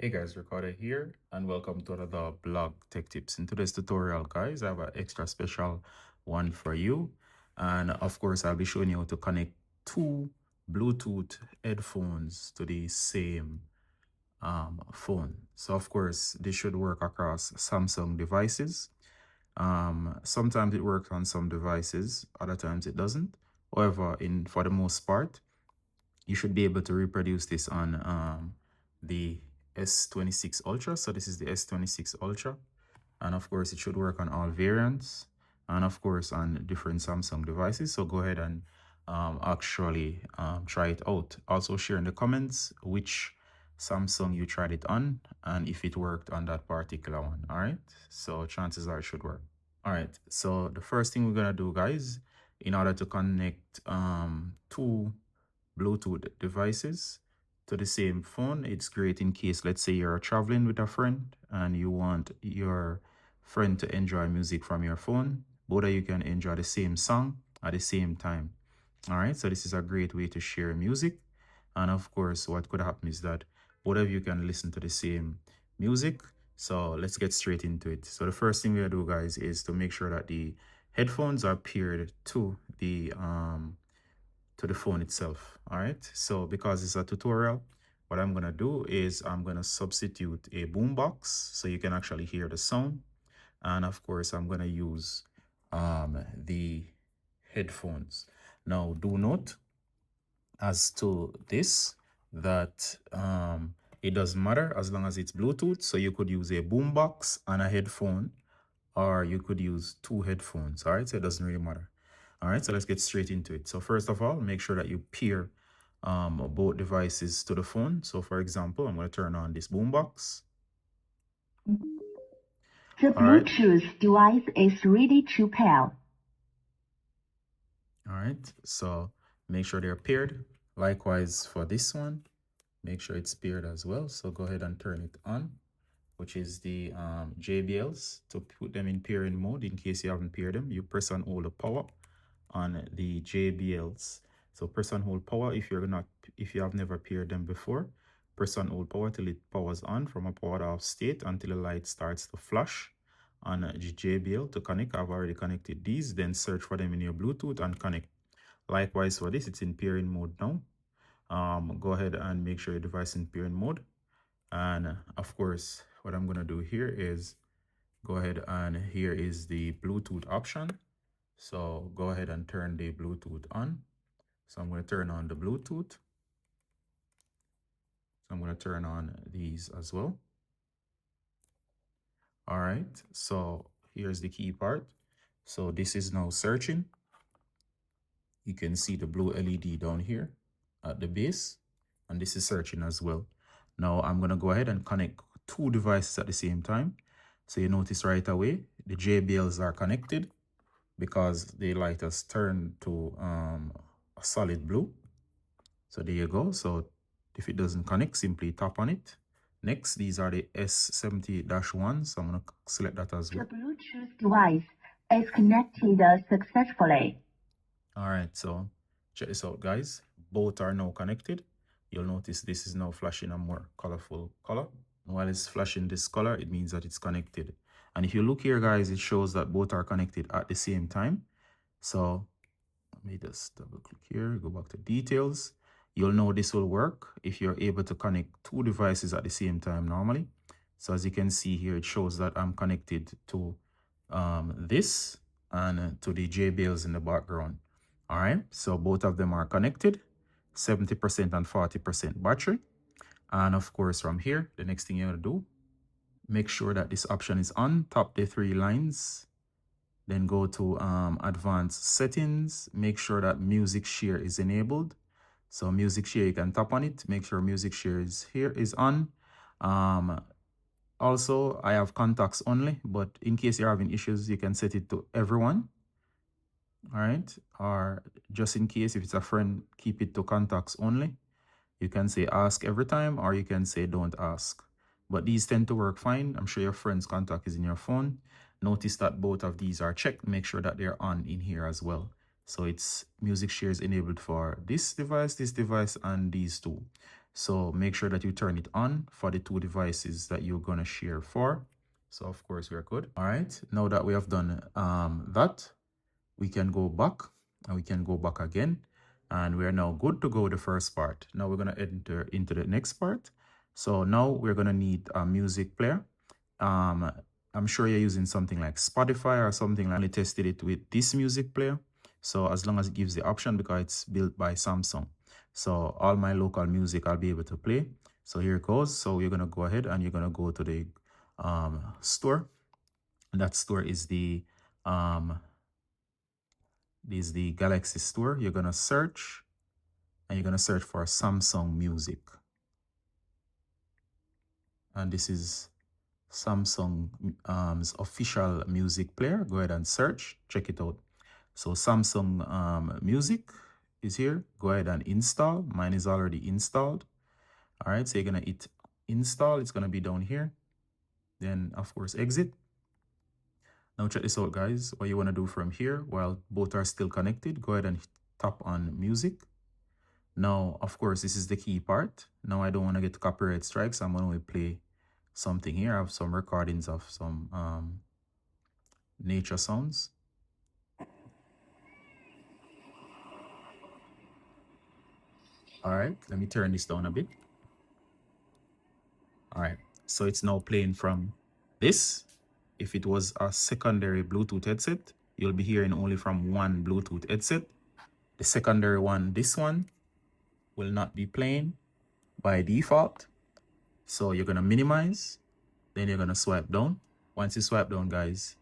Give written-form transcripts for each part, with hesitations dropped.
Hey guys, Ricardo here, and welcome to another blog tech tips. In today's tutorial, guys, I have an extra special one for you. And of course, I'll be showing you how to connect two Bluetooth headphones to the same phone. So of course, this should work across Samsung devices. Sometimes it works on some devices, other times it doesn't. However, for the most part, you should be able to reproduce this on the S26 Ultra. So this is the S26 Ultra. And of course, it should work on all variants and of course on different Samsung devices. So go ahead and actually try it out. Also share in the comments which Samsung you tried it on and if it worked on that particular one. All right. So chances are it should work. All right. So the first thing we're going to do, guys, in order to connect two Bluetooth devices to the same phone. It's great in case, let's say, you're traveling with a friend and you want your friend to enjoy music from your phone. Both of you can enjoy the same song at the same time. All right, so this is a great way to share music. And of course, what could happen is that both of you can listen to the same music. So let's get straight into it. So the first thing we'll do, guys, is to make sure that the headphones are paired to the phone itself. All right, so because it's a tutorial, what I'm gonna do is I'm gonna substitute a boombox so you can actually hear the sound, and of course I'm gonna use the headphones. Now do note as to this that it doesn't matter as long as it's Bluetooth, so you could use a boombox and a headphone, or you could use two headphones. All right, so it doesn't really matter. All right, so let's get straight into it. So first of all, make sure that you pair both devices to the phone. So for example, I'm going to turn on this boombox. The Bluetooth device is ready to pair. All right, so make sure they're paired. Likewise for this one, make sure it's paired as well. So go ahead and turn it on, which is the JBLs. To put them in pairing mode, in case you haven't paired them, you press and hold the power on the JBLs. So press and hold power if you have never paired them before. Press and hold power till it powers on from a powered off state until the light starts to flash on the JBL to connect. I've already connected these, then search for them in your Bluetooth and connect. Likewise for this, it's in pairing mode now. Go ahead and make sure your device is in pairing mode. And of course, what I'm gonna do here is go ahead and here is the Bluetooth option. So go ahead and turn the Bluetooth on. So I'm going to turn on the Bluetooth. So I'm going to turn on these as well. All right, so here's the key part. So this is now searching. You can see the blue LED down here at the base, and this is searching as well. Now I'm going to go ahead and connect two devices at the same time. So you notice right away, the JBLs are connected because the light has turned to a solid blue. So there you go. So if it doesn't connect, simply tap on it. Next, these are the S70-1. So I'm going to select that as well. The Bluetooth device is connected successfully. All right, so check this out, guys. Both are now connected. You'll notice this is now flashing a more colorful color. While it's flashing this color, it means that it's connected. And if you look here, guys, it shows that both are connected at the same time. So let me just double click here, go back to details. You'll know this will work if you're able to connect two devices at the same time normally. So as you can see here, it shows that I'm connected to this and to the JBLs in the background. All right, so both of them are connected, 70% and 40% battery. And of course, from here, the next thing you're gonna do, make sure that this option is on, tap the three lines, then go to advanced settings, make sure that music share is enabled. So music share, you can tap on it, make sure music share is on. Also, I have contacts only, but in case you're having issues, you can set it to everyone. All right, or just in case if it's a friend, keep it to contacts only. You can say ask every time, or you can say don't ask. But these tend to work fine. I'm sure your friend's contact is in your phone. Notice that both of these are checked. Make sure that they're on in here as well. So it's music shares enabled for this device, and these two. So make sure that you turn it on for the two devices that you're going to share for. So of course we're good. All right, now that we have done that, we can go back and we can go back again, and we're now good to go with the first part. Now we're going to enter into the next part. So now we're going to need a music player. I'm sure you're using something like Spotify or something. I only tested it with this music player. So as long as it gives the option, because it's built by Samsung. So all my local music I'll be able to play. So here it goes. So you're going to go ahead and you're going to go to the store. And that store is the Galaxy Store. You're going to search, and you're going to search for Samsung Music. And this is Samsung's official music player. Go ahead and search, check it out. So Samsung Music is here. Go ahead and install. Mine is already installed. All right, so you're gonna hit install. It's gonna be down here. Then of course exit. Now check this out, guys. What you wanna do from here, while both are still connected, go ahead and tap on music. Now, of course, this is the key part. Now I don't want to get copyright strikes. I'm gonna play something here. I have some recordings of some nature sounds. All right, let me turn this down a bit. All right, so it's now playing from this. If it was a secondary Bluetooth headset, you'll be hearing only from one Bluetooth headset. The secondary one, this one, will not be playing by default. So you're gonna minimize, then you're gonna swipe down. Once you swipe down, guys,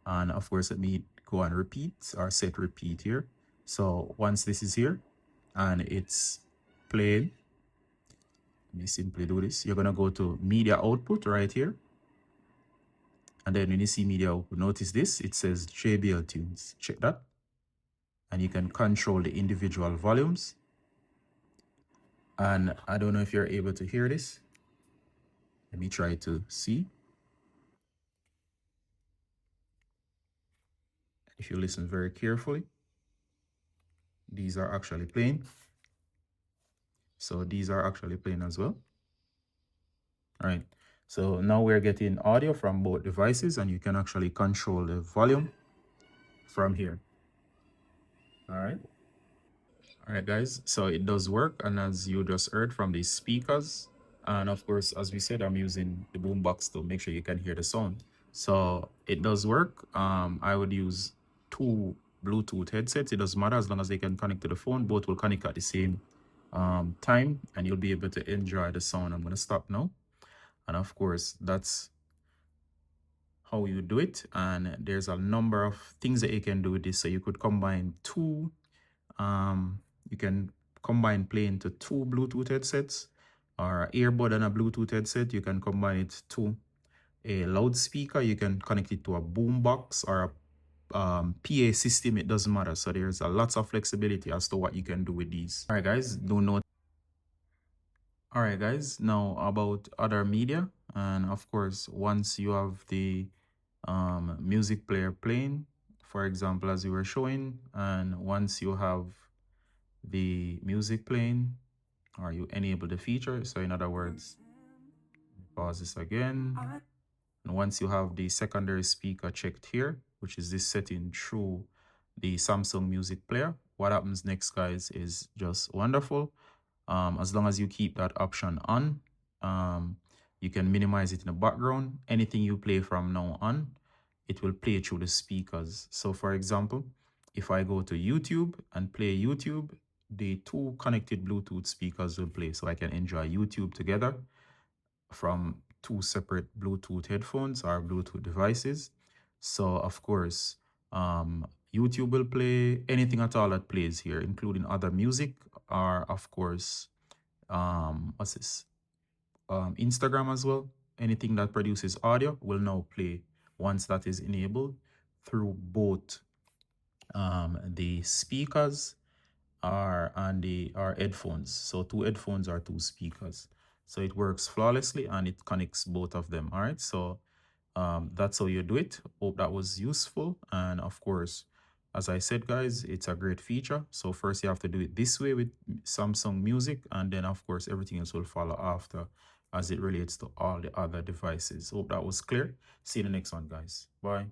and of course, let me go and repeat or set repeat here. So once this is here and it's played, let me simply do this. You're gonna go to media output right here. And then when you see media output, notice this, it says JBL Tunes. Check that. And you can control the individual volumes. And I don't know if you're able to hear this. Let me try to see. If you listen very carefully, these are actually playing. So these are actually playing as well. All right. So now we're getting audio from both devices, and you can actually control the volume from here. All right. All right, guys. So it does work. And as you just heard from these speakers, and of course, as we said, I'm using the boombox to make sure you can hear the sound. So it does work. I would use two Bluetooth headsets. It doesn't matter as long as they can connect to the phone. Both will connect at the same time, and you'll be able to enjoy the sound. I'm going to stop now. And of course, that's how you do it. And there's a number of things that you can do with this. So you could combine two, you can combine playing to two Bluetooth headsets, or earbud and a Bluetooth headset. You can combine it to a loudspeaker. You can connect it to a boombox or a PA system. It doesn't matter. So there's a lots of flexibility as to what you can do with these. All right, guys, do note. All right, guys, now about other media. And of course, once you have the music player playing, for example, as you were showing, and once you have the music playing, or you enable the feature, so in other words, pause this again. And once you have the secondary speaker checked here, which is this setting through the Samsung music player, what happens next, guys, is just wonderful. As long as you keep that option on, you can minimize it in the background. Anything you play from now on, it will play through the speakers. So for example, if I go to YouTube and play YouTube, the two connected Bluetooth speakers will play, so I can enjoy YouTube together from two separate Bluetooth headphones or Bluetooth devices. So of course, YouTube will play anything at all that plays here, including other music, or of course, what's this? Instagram as well. Anything that produces audio will now play once that is enabled through both the speakers and our headphones. So two headphones are two speakers. So it works flawlessly and it connects both of them. All right. So that's how you do it. Hope that was useful. And of course, As I said, guys, it's a great feature. So first you have to do it this way with Samsung Music, and then of course everything else will follow after as it relates to all the other devices. Hope that was clear. See you in the next one, guys. Bye.